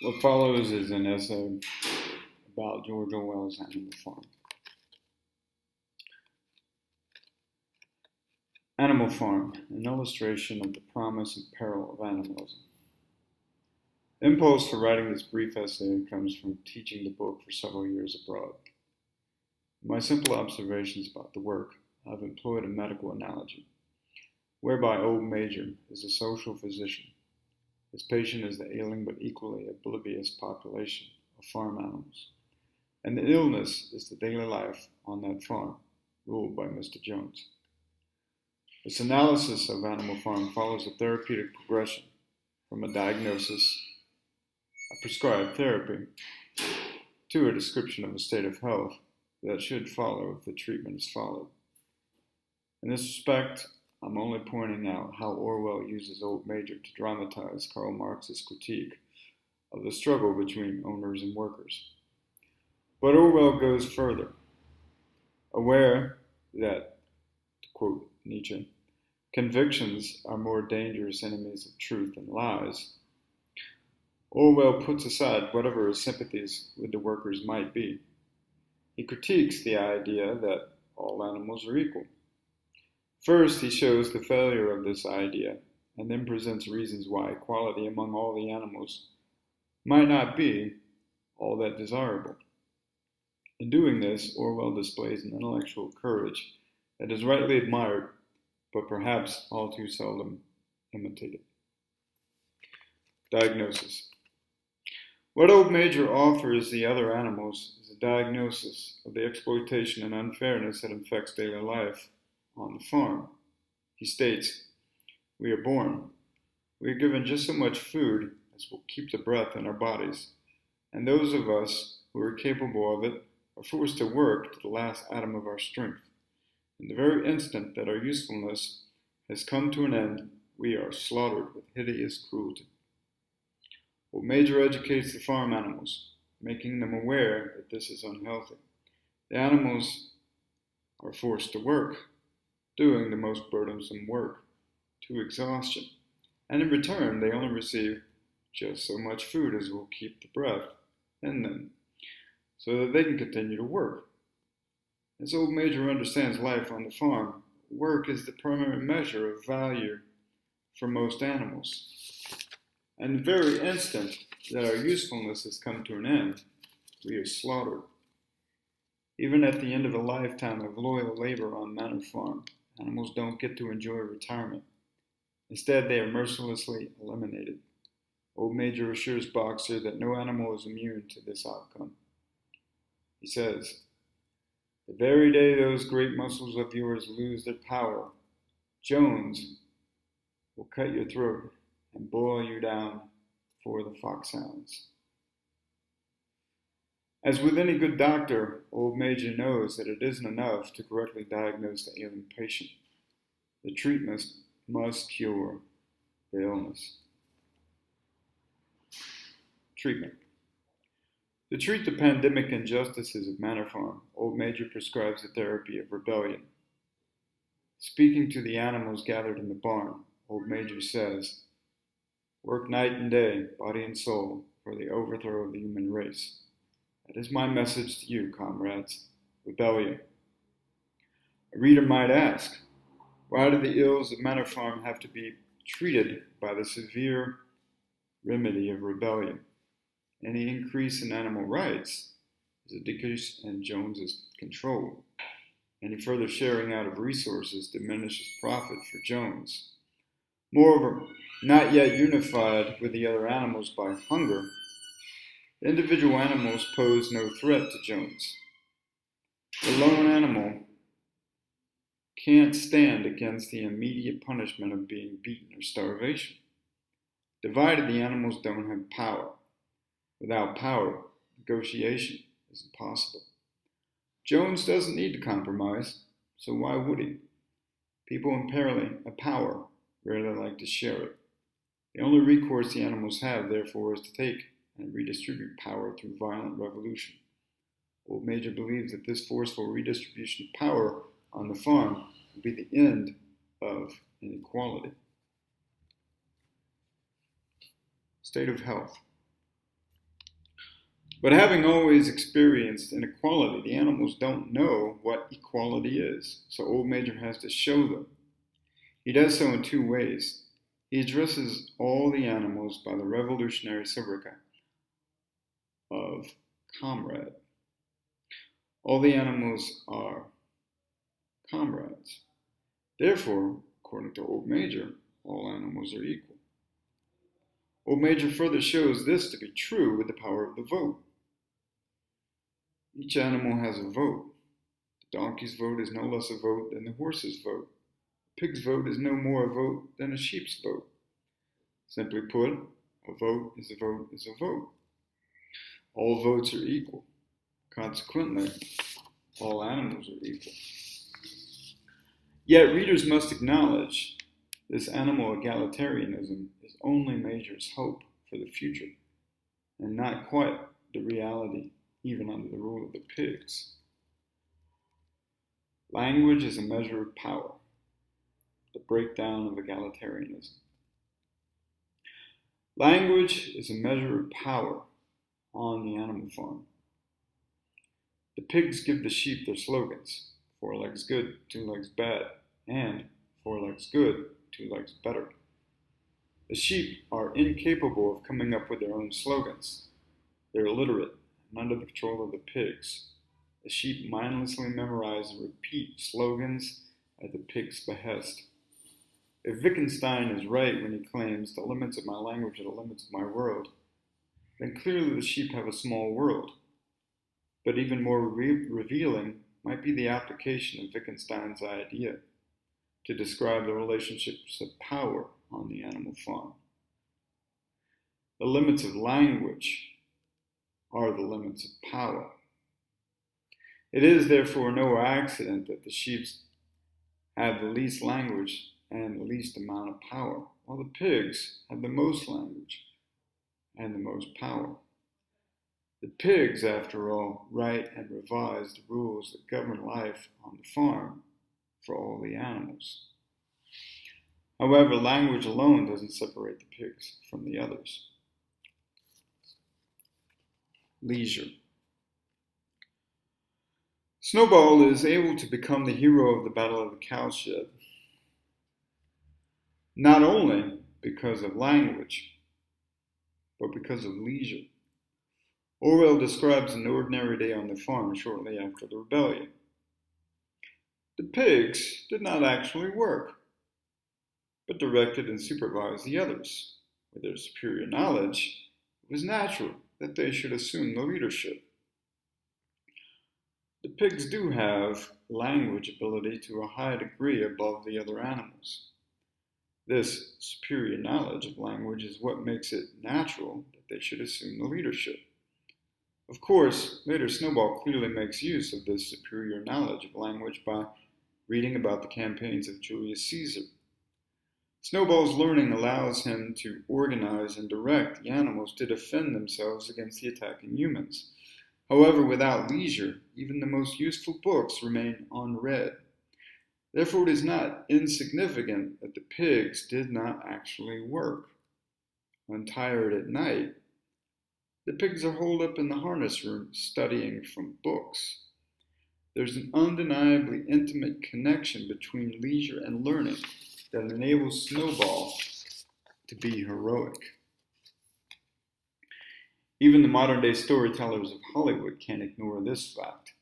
What follows is an essay about George Orwell's Animal Farm. Animal Farm, an illustration of the promise and peril of animalism. The impulse for writing this brief essay comes from teaching the book for several years abroad. In my simple observations about the work, I've employed a medical analogy, whereby old Major is a social physician. His patient is the ailing but equally oblivious population of farm animals, and the illness is the daily life on that farm, ruled by Mr. Jones. This analysis of Animal Farm follows a therapeutic progression from a diagnosis, a prescribed therapy, to a description of a state of health that should follow if the treatment is followed. In this respect, I'm only pointing out how Orwell uses old Major to dramatize Karl Marx's critique of the struggle between owners and workers. But Orwell goes further. Aware that, to quote Nietzsche, convictions are more dangerous enemies of truth than lies, Orwell puts aside whatever his sympathies with the workers might be. He critiques the idea that all animals are equal. First, he shows the failure of this idea, and then presents reasons why equality among all the animals might not be all that desirable. In doing this, Orwell displays an intellectual courage that is rightly admired, but perhaps all too seldom imitated. Diagnosis. What old Major offers the other animals is a diagnosis of the exploitation and unfairness that infects daily life on the farm. He states, "We are born. We are given just so much food as will keep the breath in our bodies, and those of us who are capable of it are forced to work to the last atom of our strength. In the very instant that our usefulness has come to an end, we are slaughtered with hideous cruelty." Old Major educates the farm animals, making them aware that this is unhealthy. The animals are forced to work, doing the most burdensome work, to exhaustion, and in return they only receive just so much food as will keep the breath in them, so that they can continue to work. As old Major understands life on the farm, work is the primary measure of value for most animals. And the very instant that our usefulness has come to an end, we are slaughtered. Even at the end of a lifetime of loyal labor on manor farm, animals don't get to enjoy retirement. Instead, they are mercilessly eliminated. Old Major assures Boxer that no animal is immune to this outcome. He says, "The very day those great muscles of yours lose their power, Jones will cut your throat and boil you down for the foxhounds." As with any good doctor, old Major knows that it isn't enough to correctly diagnose the ailing patient. The treatment must cure the illness. Treatment. To treat the pandemic injustices of Manor Farm, old Major prescribes a therapy of rebellion. Speaking to the animals gathered in the barn, old Major says, "Work night and day, body and soul, for the overthrow of the human race. That is my message to you, comrades. Rebellion." A reader might ask, why do the ills of Manor Farm have to be treated by the severe remedy of rebellion? Any increase in animal rights is a decrease in Jones's control. Any further sharing out of resources diminishes profit for Jones. Moreover, not yet unified with the other animals by hunger, the individual animals pose no threat to Jones. The lone animal can't stand against the immediate punishment of being beaten or starvation. Divided, the animals don't have power. Without power, negotiation is impossible. Jones doesn't need to compromise, so why would he? People in Peril of power rarely like to share it. The only recourse the animals have, therefore, is to take and redistribute power through violent revolution. Old Major believes that this forceful redistribution of power on the farm will be the end of inequality. State of health. But having always experienced inequality, the animals don't know what equality is, so Old Major has to show them. He does so in two ways. He addresses all the animals by the revolutionary sobriquet of comrade. All the animals are comrades. Therefore, according to Old Major, all animals are equal. Old Major further shows this to be true with the power of the vote. Each animal has a vote. The donkey's vote is no less a vote than the horse's vote. The pig's vote is no more a vote than a sheep's vote. Simply put, a vote is a vote is a vote. All votes are equal. Consequently, all animals are equal. Yet readers must acknowledge this animal egalitarianism is only Major's hope for the future, and not quite the reality even under the rule of the pigs. Language is a measure of power, the breakdown of egalitarianism. Language is a measure of power on the animal farm. The pigs give the sheep their slogans: 4 legs good, 2 legs bad, and 4 legs good, 2 legs better. The sheep are incapable of coming up with their own slogans. They're illiterate and under the control of the pigs. The sheep mindlessly memorize and repeat slogans at the pig's behest. If Wittgenstein is right when he claims the limits of my language are the limits of my world, then clearly the sheep have a small world. But even more revealing might be the application of Wittgenstein's idea to describe the relationships of power on the animal farm. The limits of language are the limits of power. It is therefore no accident that the sheep have the least language and the least amount of power, while the pigs have the most language and the most power. The pigs, after all, write and revise the rules that govern life on the farm for all the animals. However, language alone doesn't separate the pigs from the others. Leisure. Snowball is able to become the hero of the Battle of the Cowshed, not only because of language, but because of leisure. Orwell describes an ordinary day on the farm shortly after the rebellion. The pigs did not actually work, but directed and supervised the others. With their superior knowledge, it was natural that they should assume the leadership. The pigs do have language ability to a high degree above the other animals. This superior knowledge of language is what makes it natural that they should assume the leadership. Of course, later Snowball clearly makes use of this superior knowledge of language by reading about the campaigns of Julius Caesar. Snowball's learning allows him to organize and direct the animals to defend themselves against the attacking humans. However, without leisure, even the most useful books remain unread. Therefore, it is not insignificant that the pigs did not actually work. When tired at night, the pigs are holed up in the harness room studying from books. There's an undeniably intimate connection between leisure and learning that enables Snowball to be heroic. Even the modern-day storytellers of Hollywood can't ignore this fact.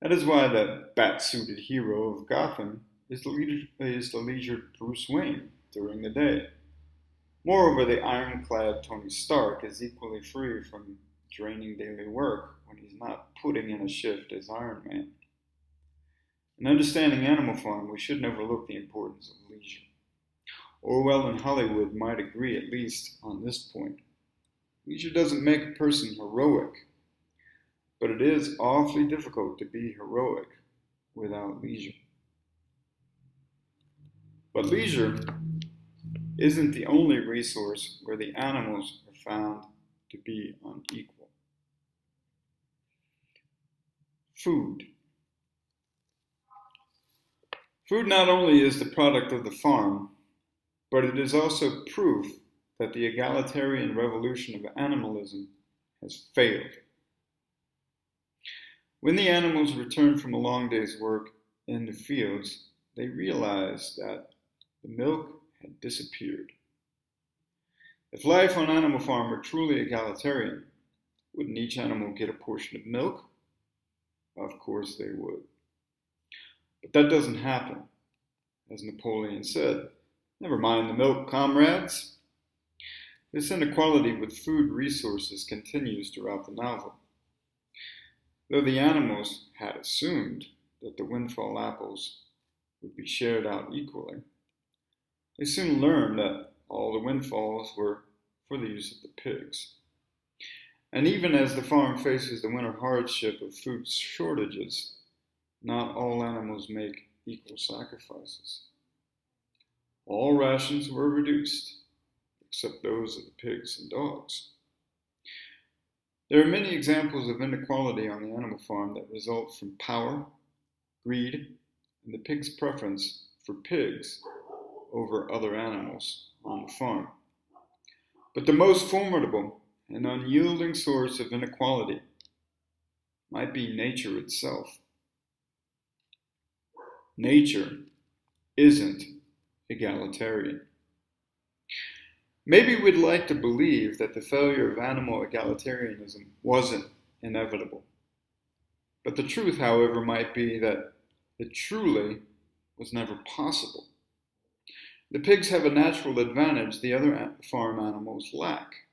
That is why the bat-suited hero of Gotham is the leisured Bruce Wayne during the day. Moreover, the ironclad Tony Stark is equally free from draining daily work when he's not putting in a shift as Iron Man. In understanding Animal Farm, we shouldn't overlook the importance of leisure. Orwell and Hollywood might agree at least on this point. Leisure doesn't make a person heroic, but it is awfully difficult to be heroic without leisure. But leisure isn't the only resource where the animals are found to be unequal. Food. Food not only is the product of the farm, but it is also proof that the egalitarian revolution of animalism has failed. When the animals returned from a long day's work in the fields, they realized that the milk had disappeared. If life on Animal Farm were truly egalitarian, wouldn't each animal get a portion of milk? Of course they would. But that doesn't happen. As Napoleon said, "Never mind the milk, comrades." This inequality with food resources continues throughout the novel. Though the animals had assumed that the windfall apples would be shared out equally, they soon learned that all the windfalls were for the use of the pigs. And even as the farm faces the winter hardship of food shortages, not all animals make equal sacrifices. All rations were reduced, except those of the pigs and dogs. There are many examples of inequality on the animal farm that result from power, greed, and the pig's preference for pigs over other animals on the farm. But the most formidable and unyielding source of inequality might be nature itself. Nature isn't egalitarian. Maybe we'd like to believe that the failure of animal egalitarianism wasn't inevitable. But the truth, however, might be that it truly was never possible. The pigs have a natural advantage the other farm animals lack.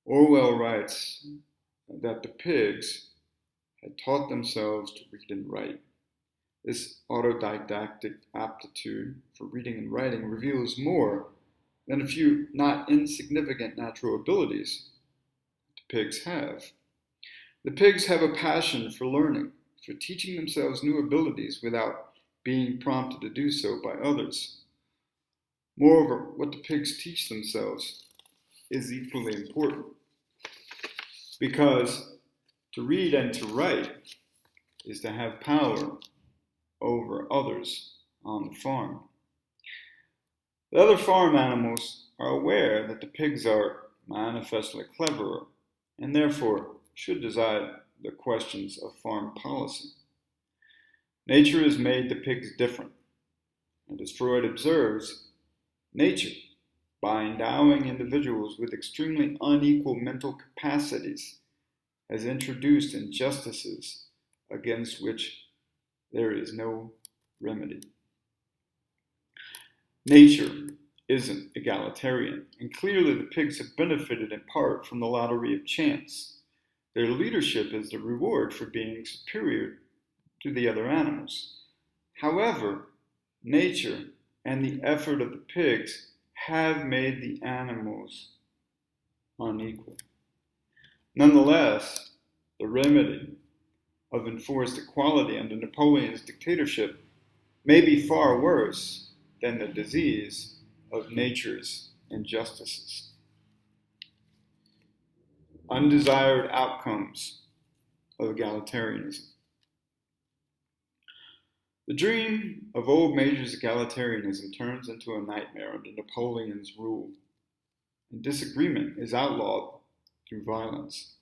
Orwell writes that the pigs had taught themselves to read and write. This autodidactic aptitude for reading and writing reveals more than a few not insignificant natural abilities the pigs have. The pigs have a passion for learning, for teaching themselves new abilities without being prompted to do so by others. Moreover, what the pigs teach themselves is equally important, because to read and to write is to have power over others on the farm. The other farm animals are aware that the pigs are manifestly cleverer and therefore should decide the questions of farm policy. Nature has made the pigs different, and as Freud observes, nature, by endowing individuals with extremely unequal mental capacities, has introduced injustices against which there is no remedy. Nature isn't egalitarian, and clearly the pigs have benefited in part from the lottery of chance. Their leadership is the reward for being superior to the other animals. However, nature and the effort of the pigs have made the animals unequal. Nonetheless, the remedy of enforced equality under Napoleon's dictatorship may be far worse than the disease of nature's injustices. Undesired outcomes of egalitarianism. The dream of old Major's egalitarianism turns into a nightmare under Napoleon's rule, and disagreement is outlawed through violence.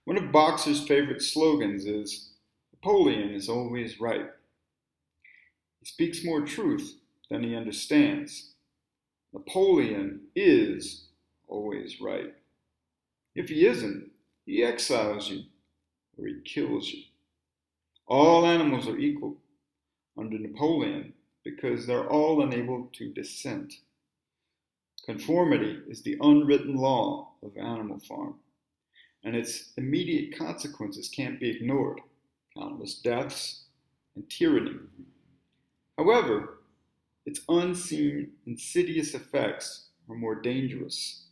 One of Boxer's favorite slogans is, "Napoleon is always right." He speaks more truth than he understands. Napoleon is always right. If he isn't, he exiles you or he kills you. All animals are equal under Napoleon because they're all unable to dissent. Conformity is the unwritten law of Animal Farm, and its immediate consequences can't be ignored: countless deaths and tyranny. However, its unseen, insidious effects are more dangerous.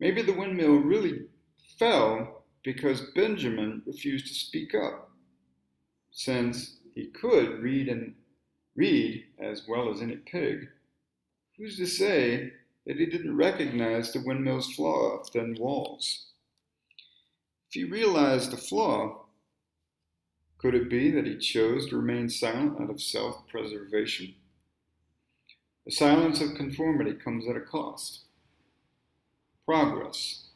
Maybe the windmill really fell because Benjamin refused to speak up. Since he could read as well as any pig, who's to say that he didn't recognize the windmill's flaw of thin walls? If he realized the flaw, could it be that he chose to remain silent out of self-preservation? The silence of conformity comes at a cost: progress.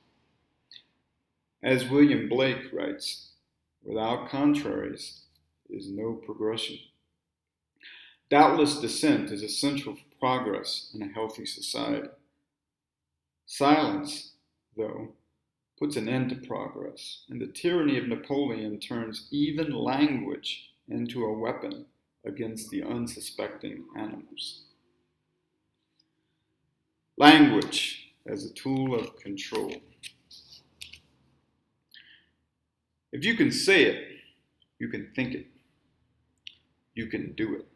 As William Blake writes, without contraries is no progression. Doubtless dissent is essential for progress in a healthy society. Silence, though, puts an end to progress, and the tyranny of Napoleon turns even language into a weapon against the unsuspecting animals. Language as a tool of control. If you can say it, you can think it. You can do it.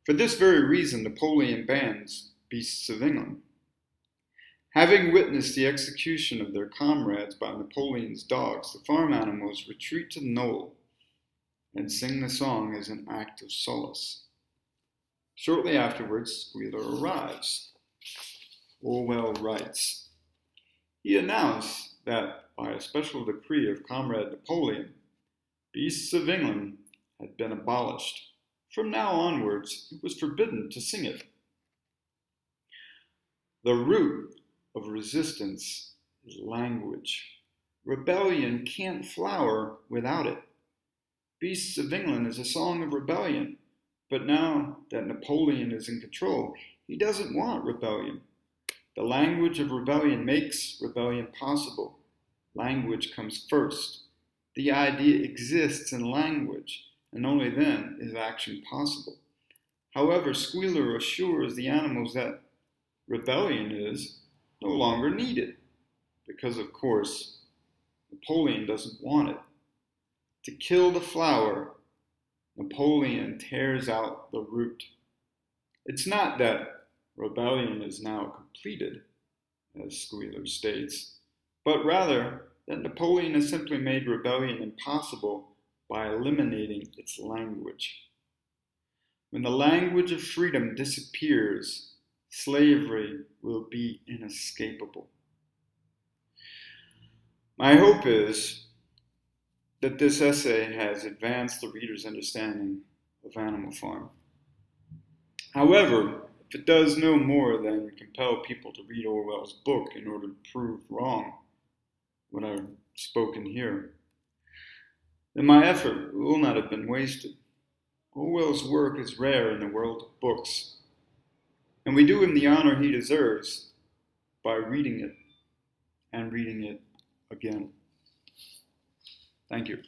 For this very reason, Napoleon bans beasts of England. Having witnessed the execution of their comrades by Napoleon's dogs, the farm animals retreat to the knoll and sing the song as an act of solace. Shortly afterwards, Squealer arrives. Orwell writes, he announced that by a special decree of Comrade Napoleon, beasts of England had been abolished. From now onwards, it was forbidden to sing it. The root of resistance is language. Rebellion can't flower without it. Beasts of England is a song of rebellion, but now that Napoleon is in control, he doesn't want rebellion. The language of rebellion makes rebellion possible. Language comes first. The idea exists in language, and only then is action possible. However, Squealer assures the animals that rebellion is no longer needed, because, of course, Napoleon doesn't want it. To kill the flower, Napoleon tears out the root. It's not that rebellion is now completed, as Squealer states, but rather that Napoleon has simply made rebellion impossible by eliminating its language. When the language of freedom disappears, slavery will be inescapable. My hope is that this essay has advanced the reader's understanding of Animal Farm. However, if it does no more than compel people to read Orwell's book in order to prove wrong what I've spoken here, then my effort will not have been wasted. Orwell's work is rare in the world of books, and we do him the honor he deserves by reading it and reading it again. Thank you.